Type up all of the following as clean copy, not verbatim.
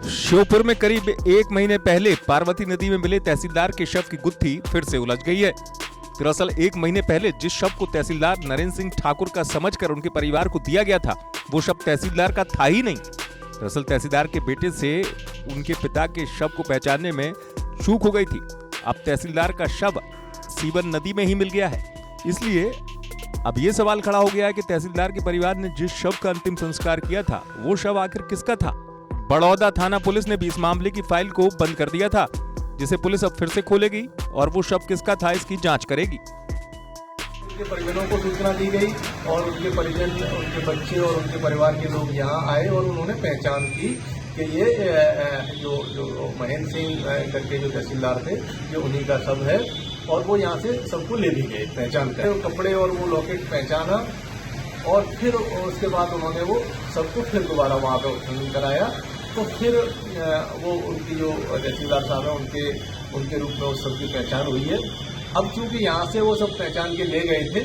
श्योपुर में करीब 1 महीने पहले पार्वती नदी में मिले तहसीलदार के शव की गुत्थी फिर से उलझ गई है। दरअसल 1 महीने पहले जिस शव को तहसीलदार नरेंद्र सिंह ठाकुर का समझकर उनके परिवार को दिया गया था, वो शव तहसीलदार का था ही नहीं। दरअसल तहसीलदार के बेटे से उनके पिता के शव को पहचानने में चूक हो गई थी। अब तहसीलदार का शव सीवन नदी में ही मिल गया है। इसलिए अब ये सवाल खड़ा हो गया है कि तहसीलदार के परिवार ने जिस शव का अंतिम संस्कार किया था, वो शव आखिर किसका था। बड़ौदा थाना पुलिस ने भी इस मामले की फाइल को बंद कर दिया था, जिसे पुलिस अब फिर से खोलेगी और वो शव किसका था इसकी जांच करेगी। उनके परिजनों को सूचना दी गई और उनके परिजन, उनके बच्चे और उनके परिवार के लोग यहाँ आए और उन्होंने पहचान की कि ये जो महेंद्र सिंह करके जो तहसीलदार थे, ये उन्हीं का शव है और वो यहाँ से सबको ले भी गए पहचान कर। कपड़े और वो लॉकेट पहचाना और फिर उसके बाद उन्होंने वो सबको फिर दोबारा वहाँ पे उत्खनन कराया। तो फिर वो उनकी जो तहसीलदार साहब है उनके रूप में उस सबकी पहचान हुई है। अब चूंकि यहाँ से वो सब पहचान के ले गए थे,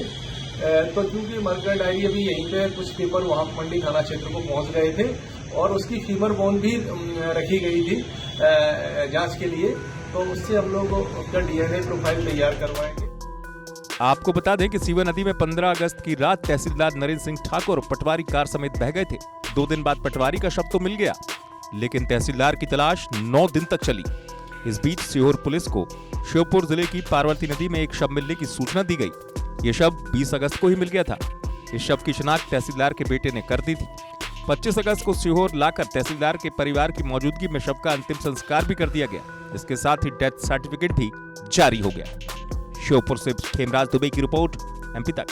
तो चूंकि मर्डर डायरी अभी यहीं पे कुछ पेपर वहाँ मंडी थाना क्षेत्र को पहुँच गए थे और उसकी फीवर बोन भी रखी गई थी जांच के लिए, तो उससे हम लोग उसका डीएनए प्रोफाइल तैयार करवाएंगे। आपको बता दें कि सीवन नदी में 15 अगस्त की रात तहसीलदार नरेंद्र सिंह ठाकुर पटवारी कार समेत बह गए थे। 2 दिन बाद पटवारी का शव तो मिल गया, लेकिन तहसीलदार की तलाश 9 दिन तक चली। इस बीच सीहोर पुलिस को श्योपुर जिले की पार्वती नदी में एक शव मिलने की सूचना दी गई। ये शव 20 अगस्त को ही मिल गया था। इस शव की शिनाख्त तहसीलदार के बेटे ने कर दी थी। 25 अगस्त को सीहोर लाकर तहसीलदार के परिवार की मौजूदगी में शव का अंतिम संस्कार भी कर दिया गया। इसके साथ ही डेथ सर्टिफिकेट भी जारी हो गया। श्योपुर से खेमराज दुबे की रिपोर्ट, एमपी तक।